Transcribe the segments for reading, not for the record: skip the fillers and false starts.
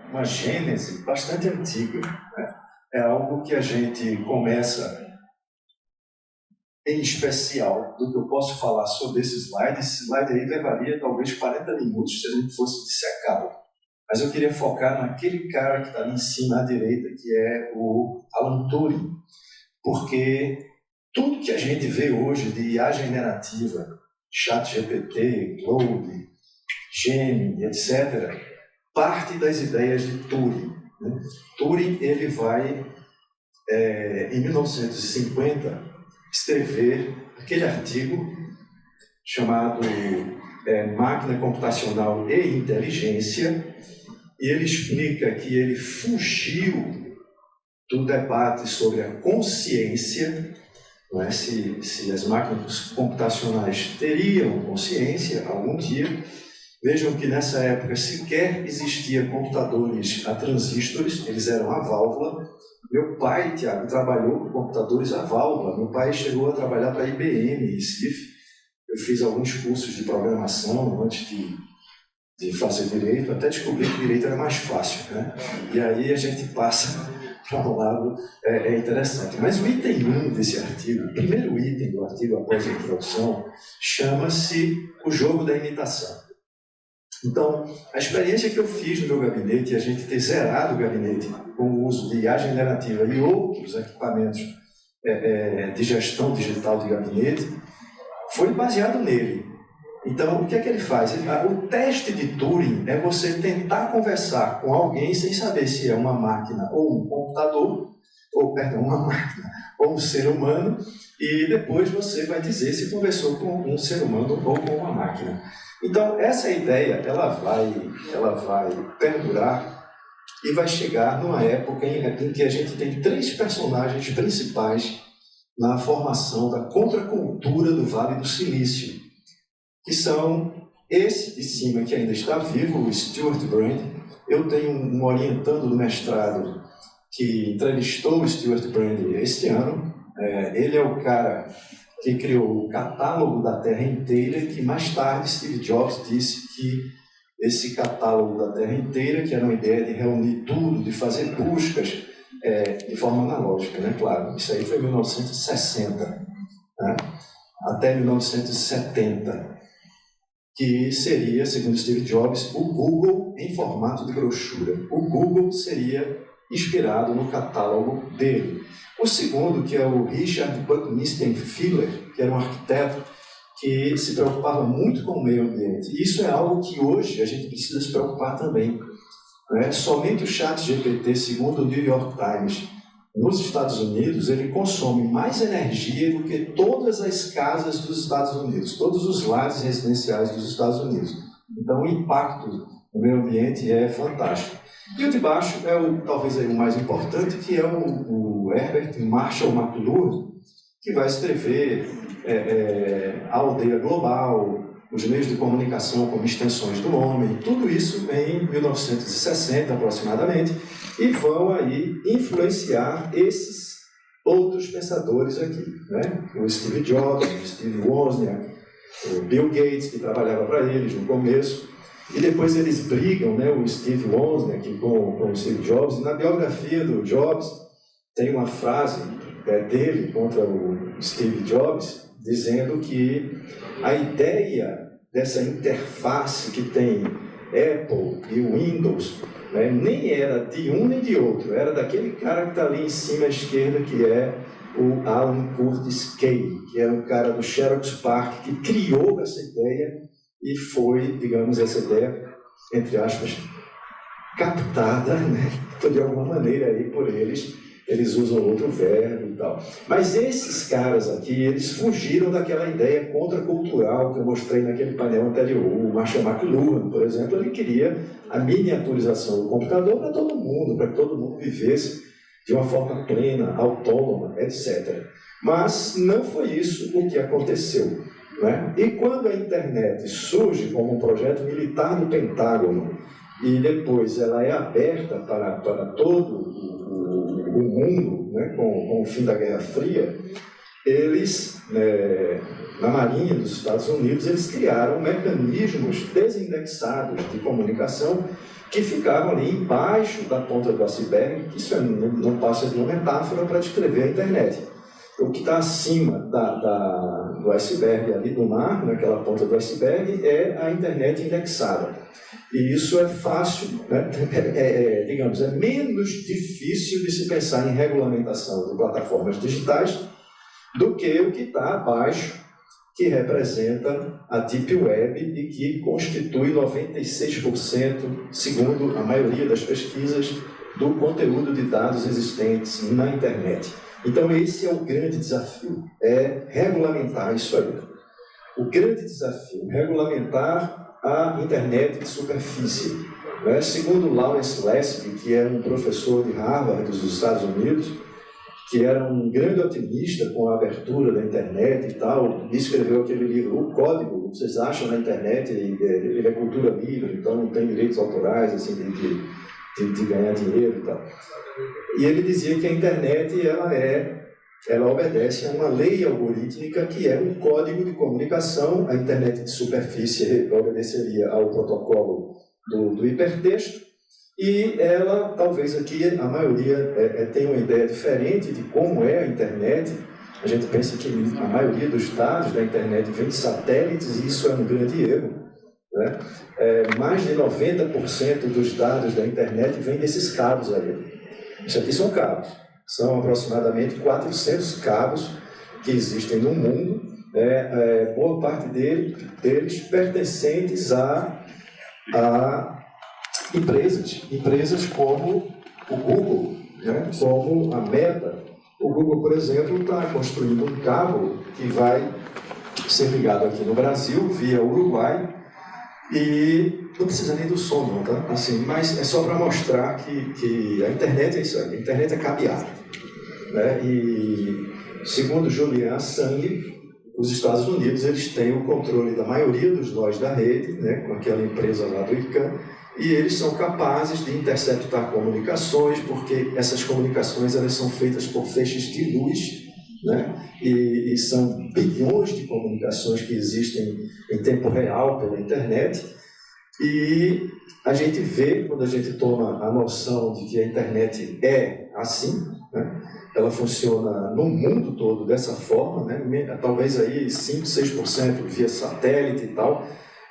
uma gênese bastante antiga, né? É algo que a gente começa, em especial, do que eu posso falar sobre esse slide. Esse slide aí levaria talvez 40 minutos se a gente fosse dissecá-lo. Mas eu queria focar naquele cara que está ali em cima à direita, que é o Alan Turing, porque tudo que a gente vê hoje de IA generativa, ChatGPT, Claude, Gemini, etc., parte das ideias de Turing, né? Turing ele vai, em 1950, escrever aquele artigo chamado Máquina Computacional e Inteligência, e ele explica que ele fugiu do debate sobre a consciência, não é? Se as máquinas computacionais teriam consciência algum dia. Vejam que nessa época sequer existia computadores a transistores, eles eram a válvula. Meu pai, Tiago, trabalhou com computadores a válvula. Meu pai chegou a trabalhar para a IBM em Recife. Eu fiz alguns cursos de programação antes de fazer direito, até descobri que direito era mais fácil, né? E aí a gente passa para um lado interessante. Mas o item 1 desse artigo, o primeiro item do artigo após a introdução, chama-se o jogo da imitação. Então, a experiência que eu fiz no meu gabinete, a gente ter zerado o gabinete com o uso de IA generativa e outros equipamentos de gestão digital de gabinete, foi baseado nele. Então, o que é que ele faz? O teste de Turing é você tentar conversar com alguém sem saber se é uma máquina ou um computador, uma máquina ou um ser humano, e depois você vai dizer se conversou com um ser humano ou com uma máquina. Então, essa ideia, ela vai perdurar e vai chegar numa época em que a gente tem 3 personagens principais na formação da contracultura do Vale do Silício, que são esse de cima, que ainda está vivo, o Stewart Brand. Eu tenho um orientando do mestrado que entrevistou o Stewart Brand este ano. Ele é o cara que criou o catálogo da Terra inteira, que mais tarde Steve Jobs disse que esse catálogo da Terra inteira, que era uma ideia de reunir tudo, de fazer buscas de forma analógica, né? Claro, isso aí foi em 1960, né? Até 1970, que seria, segundo Steve Jobs, o Google em formato de brochura. O Google seria inspirado no catálogo dele. O segundo, que é o Richard Buckminster Fuller, que era um arquiteto que se preocupava muito com o meio ambiente. E isso é algo que hoje a gente precisa se preocupar também, né? Somente o ChatGPT, segundo o New York Times, nos Estados Unidos, ele consome mais energia do que todas as casas dos Estados Unidos, todos os lares residenciais dos Estados Unidos. Então, o impacto no meio ambiente é fantástico. E o de baixo é talvez aí o mais importante, que é o Herbert Marshall McLuhan, que vai escrever a aldeia global, os meios de comunicação como extensões do homem, tudo isso em 1960 aproximadamente, e vão aí influenciar esses outros pensadores aqui, né? O Steve Jobs, o Steve Wozniak, o Bill Gates, que trabalhava para eles no começo, e depois eles brigam, né? O Steve Wozniak com o Steve Jobs. E na biografia do Jobs tem uma frase dele contra o Steve Jobs, dizendo que a ideia dessa interface que tem Apple e Windows, né, nem era de um nem de outro, era daquele cara que está ali em cima à esquerda, que é o Alan Curtis Kay, que era um cara do Xerox PARC, que criou essa ideia e foi, digamos, essa ideia, entre aspas, captada, né, de alguma maneira aí por eles. Eles usam outro verbo e tal. Mas esses caras aqui, eles fugiram daquela ideia contracultural que eu mostrei naquele painel anterior. O Marshall McLuhan, por exemplo, ele queria a miniaturização do computador para todo mundo, para que todo mundo vivesse de uma forma plena, autônoma, etc. Mas não foi isso o que aconteceu, né? E quando a internet surge como um projeto militar do Pentágono e depois ela é aberta para todo o mundo, né, com o fim da Guerra Fria, eles, na Marinha dos Estados Unidos, eles criaram mecanismos desindexados de comunicação que ficavam ali embaixo da ponta do iceberg, que isso não passa de uma metáfora para descrever a internet. O que está acima do iceberg ali do mar, naquela ponta do iceberg, é a internet indexada. E isso é fácil, né? Digamos, é menos difícil de se pensar em regulamentação de plataformas digitais do que o que está abaixo, que representa a Deep Web e que constitui 96%, segundo a maioria das pesquisas, do conteúdo de dados existentes na internet. Então, esse é o grande desafio, é regulamentar isso aí. O grande desafio, regulamentar a internet de superfície. Né? Segundo Lawrence Lessig, que é um professor de Harvard dos Estados Unidos, que era um grande otimista com a abertura da internet e tal, escreveu aquele livro, O Código, vocês acham na internet, ele é cultura livre, então não tem direitos autorais, assim, de ganhar dinheiro e tal. E ele dizia que a internet, ela obedece a uma lei algorítmica que é um código de comunicação. A internet de superfície obedeceria ao protocolo do hipertexto, e ela, talvez aqui, a maioria tenha uma ideia diferente de como é a internet. A gente pensa que a maioria dos dados da internet vem de satélites, e isso é um grande erro. Né? Mais de 90% dos dados da internet vem desses cabos aí. Isso aqui são cabos. São aproximadamente 400 cabos que existem no mundo, boa parte deles pertencentes a empresas como o Google, né? Como a Meta. O Google, por exemplo, está construindo um cabo que vai ser ligado aqui no Brasil, via Uruguai, e não precisa nem do som, não, tá? Assim, mas é só para mostrar que a internet é isso aí, a internet é cabeada. Né? E, segundo Julian Assange, os Estados Unidos eles têm o controle da maioria dos nós da rede, né, com aquela empresa lá do ICANN, e eles são capazes de interceptar comunicações, porque essas comunicações elas são feitas por feixes de luz, né, e são bilhões de comunicações que existem em tempo real pela internet, e a gente vê, quando a gente toma a noção de que a internet é assim, né, ela funciona no mundo todo dessa forma, né, talvez aí 5, 6% via satélite e tal,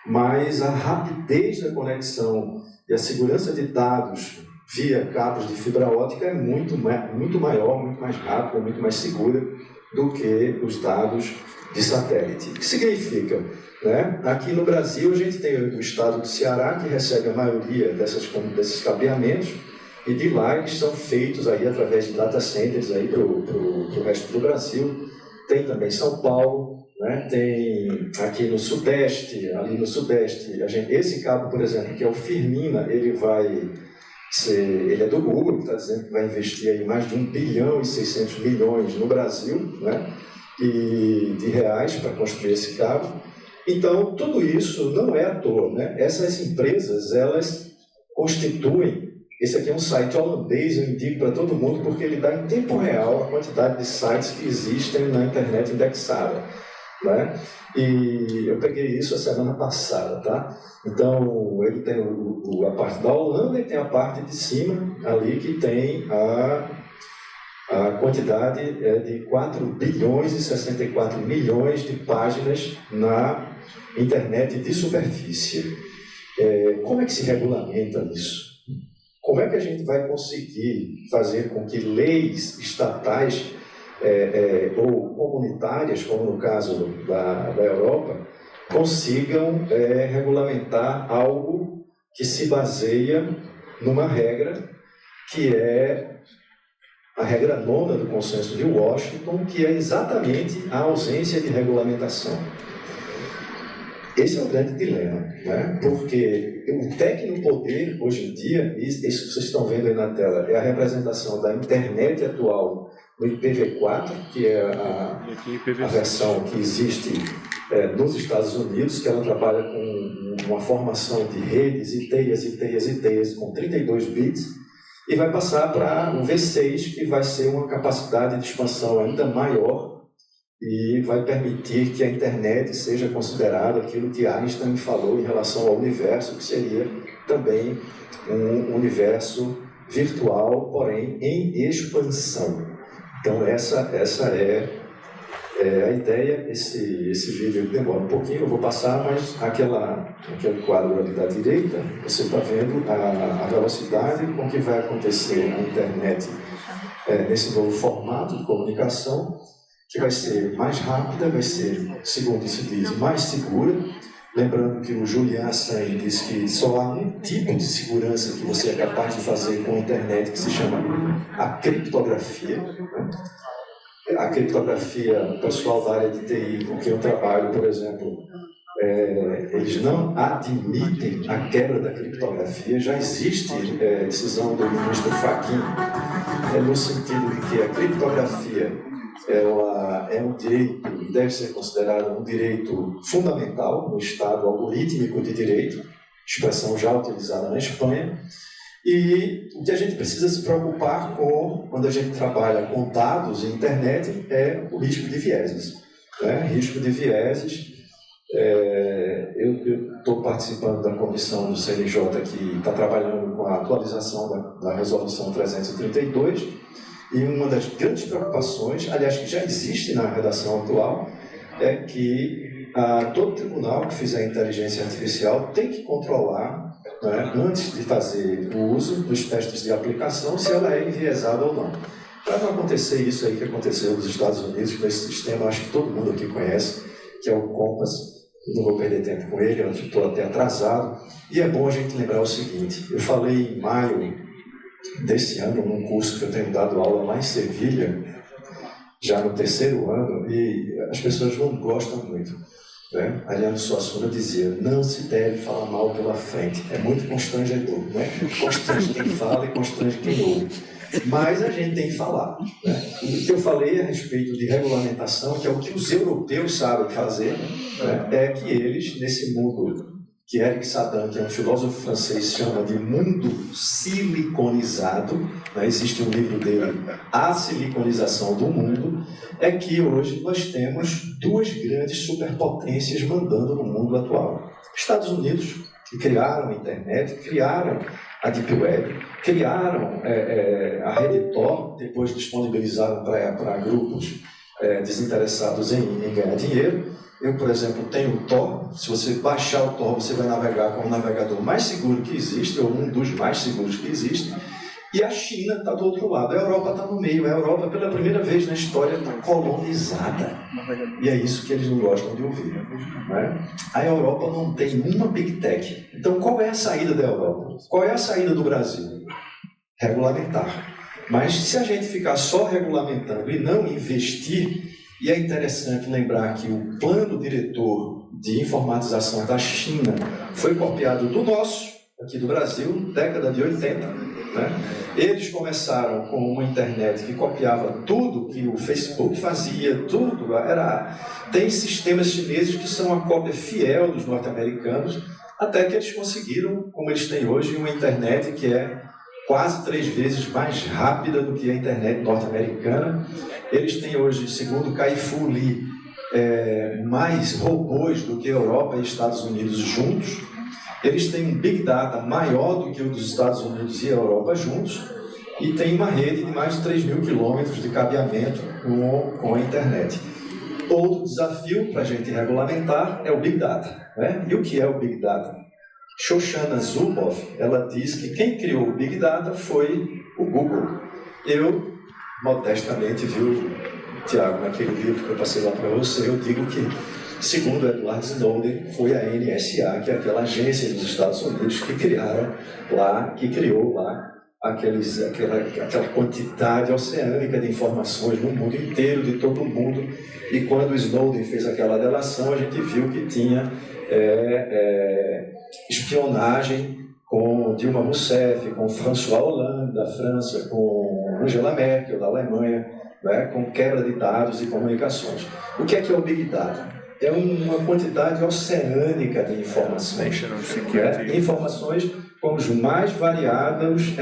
mas a rapidez da conexão e a segurança de dados via cabos de fibra ótica é muito maior, muito mais rápida, muito mais segura do que os dados de satélite. O que significa? Né? Aqui no Brasil, a gente tem o estado do Ceará, que recebe a maioria desses cabeamentos, e de lá eles são feitos aí através de data centers para o resto do Brasil. Tem também São Paulo, né? Tem aqui no Sudeste, ali no Sudeste, esse cabo, por exemplo, que é o Firmina, ele é do Google, que está dizendo que vai investir aí mais de 1 bilhão e 600 milhões no Brasil, né? E de reais para construir esse cabo. Então, tudo isso não é à toa, né? Essas empresas, elas constituem. Esse aqui é um site holandês, eu indico para todo mundo, porque ele dá em tempo real a quantidade de sites que existem na internet indexada. Né? E eu peguei isso a semana passada, tá? Então, ele tem a parte da Holanda e tem a parte de cima ali que tem a quantidade de 4 bilhões e 64 milhões de páginas na internet de superfície. Como é que se regulamenta isso? Como é que a gente vai conseguir fazer com que leis estatais ou comunitárias, como no caso da Europa, consigam regulamentar algo que se baseia numa regra que é a regra 9ª do Consenso de Washington, que é exatamente a ausência de regulamentação. Esse é o grande dilema, né? Porque o tecnopoder, hoje em dia, isso que vocês estão vendo aí na tela, é a representação da internet atual no IPv4, que é a versão que existe nos Estados Unidos, que ela trabalha com uma formação de redes e teias e teias e teias com 32 bits, e vai passar para o V6, que vai ser uma capacidade de expansão ainda maior, e vai permitir que a internet seja considerada aquilo que Einstein falou em relação ao universo, que seria também um universo virtual, porém em expansão. Então essa é a ideia. Esse vídeo demora um pouquinho, eu vou passar, mas aquele quadro ali da direita, você está vendo a velocidade com que vai acontecer a internet nesse novo formato de comunicação, que vai ser mais rápida, vai ser, segundo se diz, mais segura. Lembrando que o Julian Assange disse que só há um tipo de segurança que você é capaz de fazer com a internet, que se chama a criptografia. A criptografia, o pessoal da área de TI com quem eu trabalho, por exemplo, eles não admitem a quebra da criptografia. Já existe decisão do ministro Fachin, no sentido de que a criptografia é um direito, deve ser considerado um direito fundamental no Estado algorítmico de direito, expressão já utilizada na Espanha. E o que a gente precisa se preocupar quando a gente trabalha com dados e internet, é o risco de vieses. Risco de vieses. Eu estou participando da comissão do CNJ que está trabalhando com a atualização da resolução 332, e uma das grandes preocupações, aliás, que já existe na redação atual, é que todo tribunal que fizer inteligência artificial tem que controlar, antes de fazer o uso dos testes de aplicação, se ela é enviesada ou não. Para não acontecer isso aí que aconteceu nos Estados Unidos, com esse sistema, acho que todo mundo aqui conhece, que é o Compass. Não vou perder tempo com ele, eu estou até atrasado. E é bom a gente lembrar o seguinte: eu falei em maio desse ano, num curso que eu tenho dado aula lá em Sevilha, já no 3º ano, e as pessoas não gostam muito. Ariano Suassuna dizia: não se deve falar mal pela frente, é muito constrangedor, constrange quem fala e constrange quem ouve, mas a gente tem que falar. O que eu falei a respeito de regulamentação, que é o que os europeus sabem fazer, é que eles, nesse mundo que Eric Saddam, que é um filósofo francês, chama de mundo siliconizado, existe um livro dele, A Siliconização do Mundo, é que hoje nós temos duas grandes superpotências mandando no mundo atual. Estados Unidos, que criaram a internet, criaram a Deep Web, criaram a rede Tor, depois disponibilizaram para grupos desinteressados em ganhar dinheiro. Eu, por exemplo, tenho o Tor. Se você baixar o Tor, você vai navegar com o navegador mais seguro que existe, ou um dos mais seguros que existe. E a China está do outro lado, a Europa está no meio. A Europa, pela primeira vez na história, está colonizada. E é isso que eles não gostam de ouvir. A Europa não tem uma Big Tech. Então, qual é a saída da Europa? Qual é a saída do Brasil? Regulamentar. Mas se a gente ficar só regulamentando e não investir, e é interessante lembrar que o plano diretor de informatização da China foi copiado do nosso, aqui do Brasil, década de 80. Eles começaram com uma internet que copiava tudo que o Facebook fazia, tudo. Tem sistemas chineses que são a cópia fiel dos norte-americanos, até que eles conseguiram, como eles têm hoje, uma internet que é quase 3 vezes mais rápida do que a internet norte-americana. Eles têm hoje, segundo Kai-Fu Lee, mais robôs do que a Europa e Estados Unidos juntos. Eles têm um Big Data maior do que o dos Estados Unidos e a Europa juntos, e tem uma rede de mais de 3.000 quilômetros de cabeamento com a internet. Outro desafio para a gente regulamentar é o Big Data. E o que é o Big Data? Shoshana Zuboff, ela diz que quem criou o Big Data foi o Google. Eu, modestamente, viu, Tiago, naquele livro que eu passei lá para você, eu digo que, segundo Edward Snowden, foi a NSA, que é aquela agência dos Estados Unidos que criou lá aquela quantidade oceânica de informações no mundo inteiro, de todo mundo. E quando o Snowden fez aquela delação, a gente viu que tinha espionagem com Dilma Rousseff, com François Hollande da França, com Angela Merkel da Alemanha, com quebra de dados e comunicações. O que é o Big Data? É uma quantidade oceânica de informações. Informações com os mais variados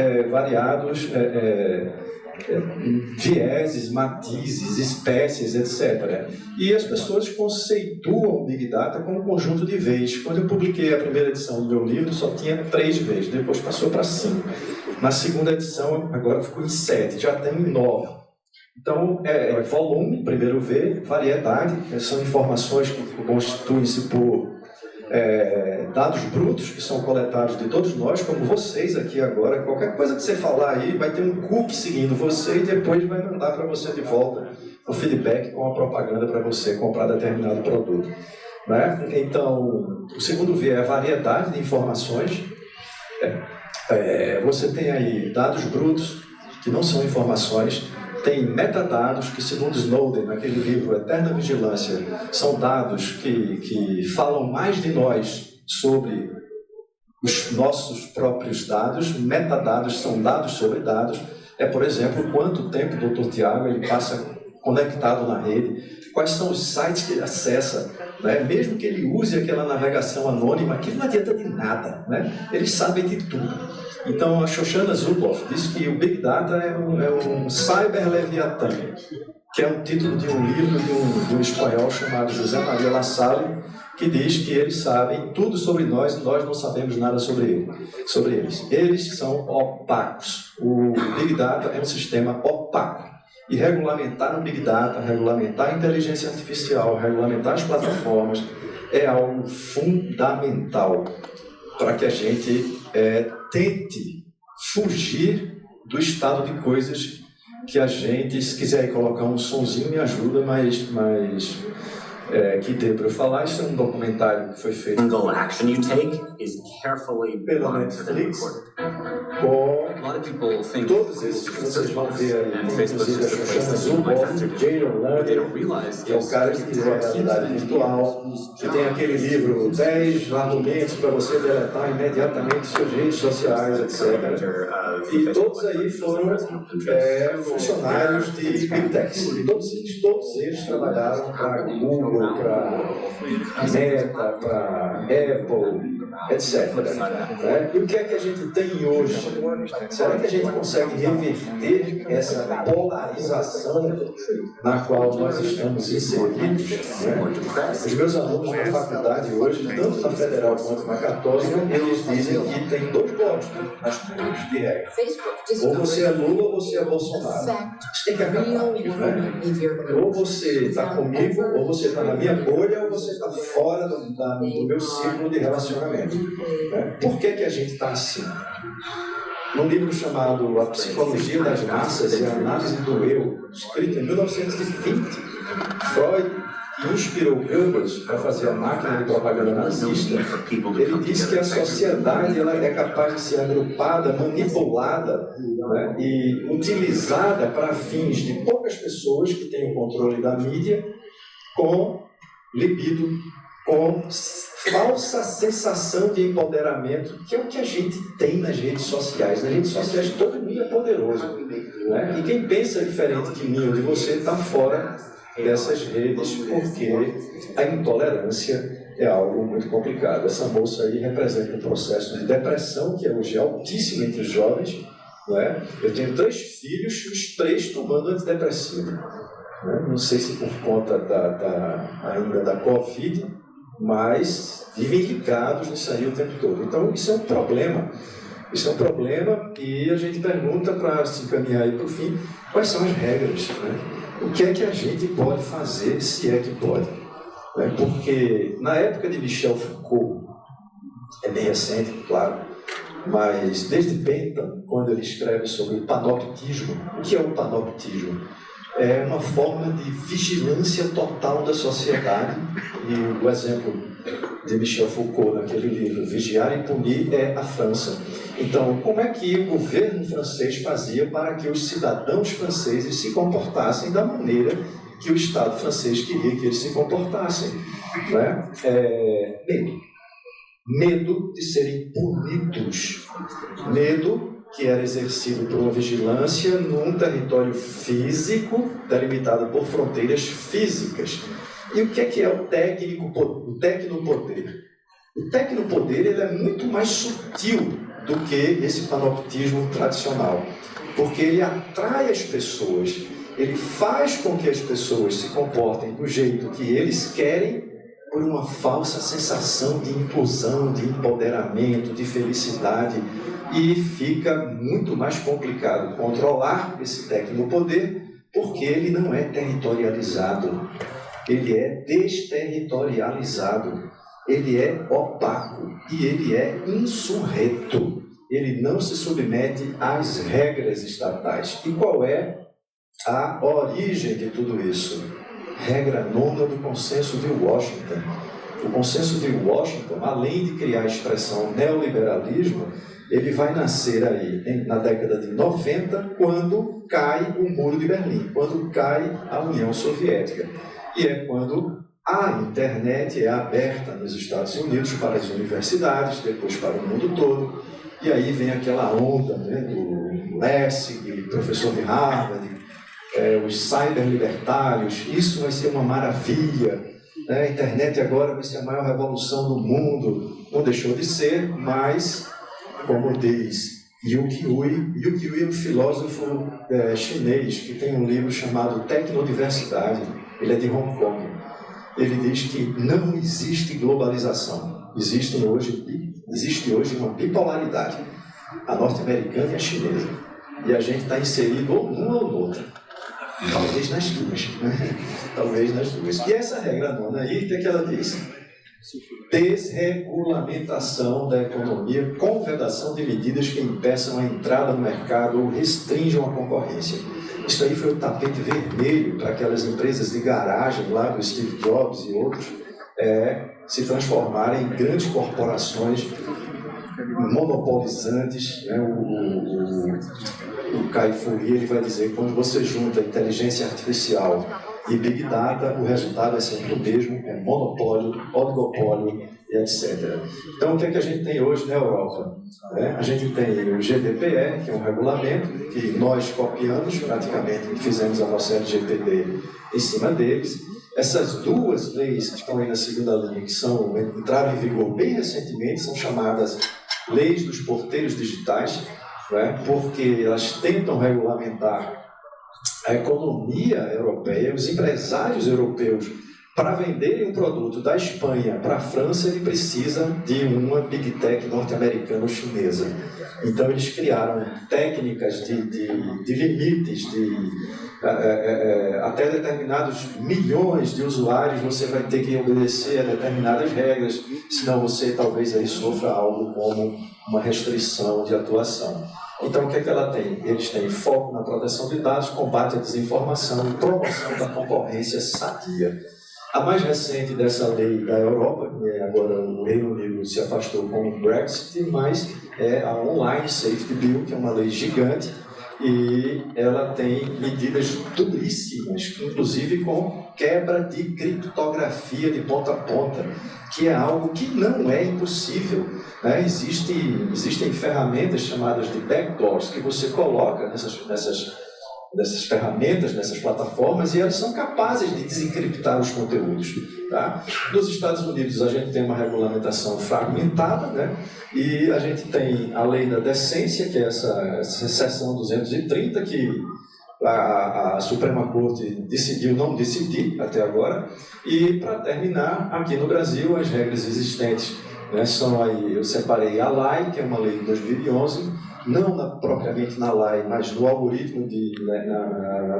vieses, matizes, espécies, etc. E as pessoas conceituam o Big Data como um conjunto de Vs. Quando eu publiquei a primeira edição do meu livro, só tinha 3 Vs, depois passou para 5. Na segunda edição, agora ficou em 7, já tem em 9. Então, volume, primeiro V, variedade, são informações que constituem-se por dados brutos que são coletados de todos nós, como vocês aqui agora. Qualquer coisa que você falar aí, vai ter um cookie seguindo você e depois vai mandar para você de volta o feedback com a propaganda para você comprar determinado produto. Né? Então, o segundo V é a variedade de informações. Você tem aí dados brutos, que não são informações. Tem metadados que, segundo Snowden, naquele livro Eterna Vigilância, são dados que falam mais de nós sobre os nossos próprios dados. Metadados são dados sobre dados. Por exemplo, quanto tempo o Dr. Tiago ele passa conectado na rede, quais são os sites que ele acessa, né? Mesmo que ele use aquela navegação anônima, aquilo não adianta de nada, né? Eles sabem de tudo. Então, a Shoshana Zuboff diz que o Big Data é um cyberleviatã, que é o título de um livro de um espanhol chamado José Maria La Salle, que diz que eles sabem tudo sobre nós e nós não sabemos nada sobre eles. Eles são opacos. O Big Data é um sistema opaco. E regulamentar o Big Data, regulamentar a inteligência artificial, regulamentar as plataformas é algo fundamental para que a gente tente fugir do estado de coisas que a gente, se quiser colocar um sonzinho, me ajuda, mas que dê para eu falar. Isso é um documentário que foi feito pela Netflix, com todos esses que vocês vão ver aí, inclusive a Shoshana Zuboff, Jay Orlando, que é o cara que criou a realidade virtual, que tem aquele livro 10 argumentos para você deletar imediatamente suas redes sociais, etc. E todos aí foram funcionários de Big Tech. Todos eles trabalharam para Google, para Meta, para Apple, etc. E o que é que a gente tem hoje? Será que a gente consegue reverter essa polarização na qual nós estamos inseridos? Os meus alunos na faculdade hoje, tanto na Federal quanto na Católica, eles dizem que tem 2 blocos nas turmas de regra. Ou você é Lula ou você é Bolsonaro. Isso tem que acabar. Né? Ou você está comigo, ou você está na minha bolha, ou você está fora do meu círculo de relacionamento. Né? Por que a gente está assim? Num livro chamado A Psicologia das Massas e a Análise do Eu, escrito em 1920, Freud, que inspirou Goebbels para fazer a máquina de propaganda nazista, ele disse que a sociedade ela é capaz de ser agrupada, manipulada, né, e utilizada para fins de poucas pessoas que têm o controle da mídia, com libido, com falsa sensação de empoderamento, que é o que a gente tem nas redes sociais. Nas redes sociais todo mundo é poderoso, né? E quem pensa diferente de mim ou de você está fora dessas redes, porque a intolerância é algo muito complicado. Essa moça aí representa um processo de depressão que hoje é altíssimo entre os jovens, não é? Eu tenho 3 filhos, os 3 tomando antidepressivo. Não sei se por conta ainda da Covid, mas vivem ligados nisso aí o tempo todo. Então, isso é um problema. Isso é um problema e a gente pergunta, para se encaminhar aí para o fim, quais são as regras, né? O que é que a gente pode fazer, se é que pode? Porque na época de Michel Foucault, é bem recente, claro, mas desde Bentham, quando ele escreve sobre o panoptismo, o que é o panoptismo? É uma forma de vigilância total da sociedade, e o exemplo de Michel Foucault naquele livro, Vigiar e Punir, é a França. Então, como é que o governo francês fazia para que os cidadãos franceses se comportassem da maneira que o Estado francês queria que eles se comportassem? Né? Medo de serem punidos, medo que era exercido por uma vigilância num território físico delimitado por fronteiras físicas. E o que é o tecnopoder? O tecnopoder ele é muito mais sutil do que esse panoptismo tradicional. Porque ele atrai as pessoas, ele faz com que as pessoas se comportem do jeito que eles querem, por uma falsa sensação de inclusão, de empoderamento, de felicidade, e fica muito mais complicado controlar esse tecnopoder, porque ele não é territorializado, ele é desterritorializado, ele é opaco e ele é insurreto, ele não se submete às regras estatais. E qual é a origem de tudo isso? Regra 9ª do Consenso de Washington. O Consenso de Washington, além de criar a expressão neoliberalismo, ele vai nascer aí na década de 90, quando cai o Muro de Berlim, quando cai a União Soviética. E é quando a internet é aberta nos Estados Unidos para as universidades, depois para o mundo todo. E aí vem aquela onda, né, do Lessig, professor de Harvard, os cyberlibertários. Isso vai ser uma maravilha, né? A internet agora vai ser a maior revolução do mundo. Não deixou de ser, mas, como diz Yu Qiui é um filósofo chinês que tem um livro chamado Tecnodiversidade. Ele é de Hong Kong. Ele diz que não existe globalização. Existe hoje uma bipolaridade, a norte-americana e a chinesa. E a gente está inserido ou numa ou noutra. Talvez nas duas. Talvez nas duas. E essa regra 9ª aí, o que é que ela diz? Desregulamentação da economia com vedação de medidas que impeçam a entrada no mercado ou restringam a concorrência. Isso aí foi o tapete vermelho para aquelas empresas de garagem lá do Steve Jobs e outros se transformarem em grandes corporações monopolizantes, né? O Kai Fu Lee, ele vai dizer que quando você junta inteligência artificial e Big Data, o resultado é sempre o mesmo, é monopólio, oligopólio e etc. Então, o que é que a gente tem hoje na Europa? A gente tem o GDPR, que é um regulamento que nós copiamos praticamente, fizemos a nossa LGPD em cima deles. Essas duas leis que estão aí na segunda linha, que entraram em vigor bem recentemente, são chamadas leis dos porteiros digitais, porque elas tentam regulamentar a economia europeia, os empresários europeus. Para venderem um produto da Espanha para a França, ele precisa de uma Big Tech norte-americana ou chinesa. Então, eles criaram técnicas de limites, até determinados milhões de usuários você vai ter que obedecer a determinadas regras, senão você talvez aí sofra algo como uma restrição de atuação. Então, o que é que ela tem? Eles têm foco na proteção de dados, combate à desinformação e promoção da concorrência sadia. A mais recente dessa lei da Europa, agora o Reino Unido se afastou com o Brexit, mas é a Online Safety Bill, que é uma lei gigante, e ela tem medidas duríssimas, inclusive com quebra de criptografia de ponta a ponta, que é algo que não é impossível. Existem ferramentas chamadas de backdoors que você coloca nessas ferramentas, nessas plataformas, e elas são capazes de desencriptar os conteúdos. Tá? Nos Estados Unidos, a gente tem uma regulamentação fragmentada, e a gente tem a lei da decência, que é essa seção 230, que a Suprema Corte decidiu não decidir até agora. E, para terminar, aqui no Brasil, as regras existentes são aí, eu separei a LAI, que é uma lei de 2011, não propriamente na LAI, mas no algoritmo,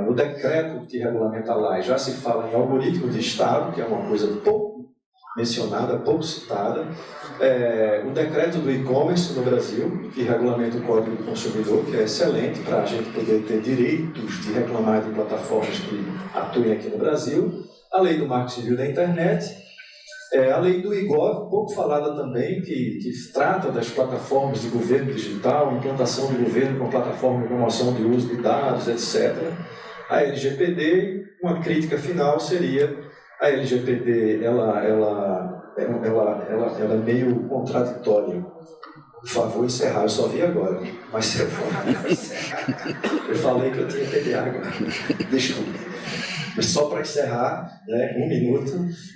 no decreto que regulamenta a LAI, já se fala em algoritmo de Estado, que é uma coisa pouco mencionada, pouco citada. O decreto do e-commerce no Brasil, que regulamenta o Código do Consumidor, que é excelente para a gente poder ter direitos de reclamar de plataformas que atuem aqui no Brasil. A lei do Marco Civil da Internet. A lei do IGOV, pouco falada também, que trata das plataformas de governo digital, implantação do governo com plataforma de promoção de uso de dados, etc. A LGPD, uma crítica final seria, a LGPD ela é meio contraditória. Por favor, encerrar, eu só vi agora, mas eu vou encerrar. Eu falei que eu tinha TDAH agora. Desculpe. Só para encerrar, né, 1 minuto,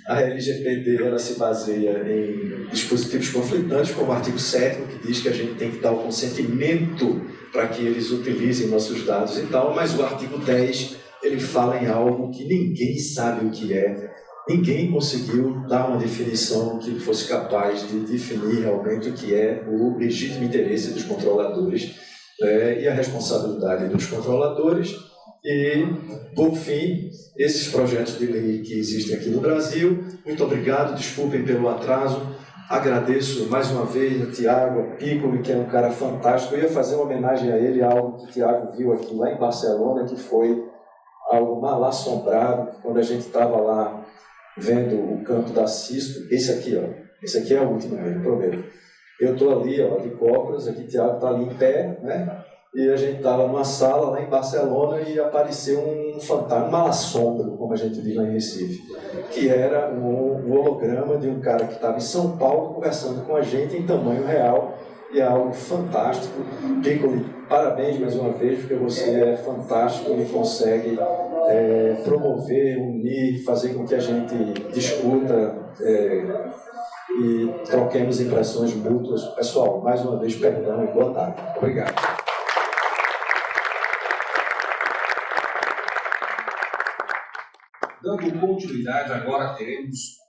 a LGPD ela se baseia em dispositivos conflitantes, como o artigo 7º, que diz que a gente tem que dar o consentimento para que eles utilizem nossos dados e tal, mas o artigo 10 ele fala em algo que ninguém sabe o que é. Ninguém conseguiu dar uma definição que fosse capaz de definir realmente o que é o legítimo interesse dos controladores, e a responsabilidade dos controladores. E, por fim, esses projetos de lei que existem aqui no Brasil. Muito obrigado, desculpem pelo atraso. Agradeço mais uma vez a Tiago Piccoli, que é um cara fantástico. Eu ia fazer uma homenagem a ele, a algo que o Tiago viu aqui lá em Barcelona, que foi algo mal assombrado, quando a gente estava lá vendo o campo da Cisco. Esse aqui, ó, esse aqui é o último mesmo, prometo. Eu estou ali, ó, de cócoras, aqui o Tiago está ali em pé, né? E a gente estava numa sala lá em Barcelona e apareceu um fantasma, um mal-assombro, como a gente diz lá em Recife, que era um holograma de um cara que estava em São Paulo conversando com a gente em tamanho real, e é algo fantástico. Piccoli, parabéns mais uma vez, porque você é fantástico e consegue promover, unir, fazer com que a gente discuta e troquemos impressões mútuas. Pessoal, mais uma vez, perdão e boa tarde. Obrigado. Dando continuidade, agora teremos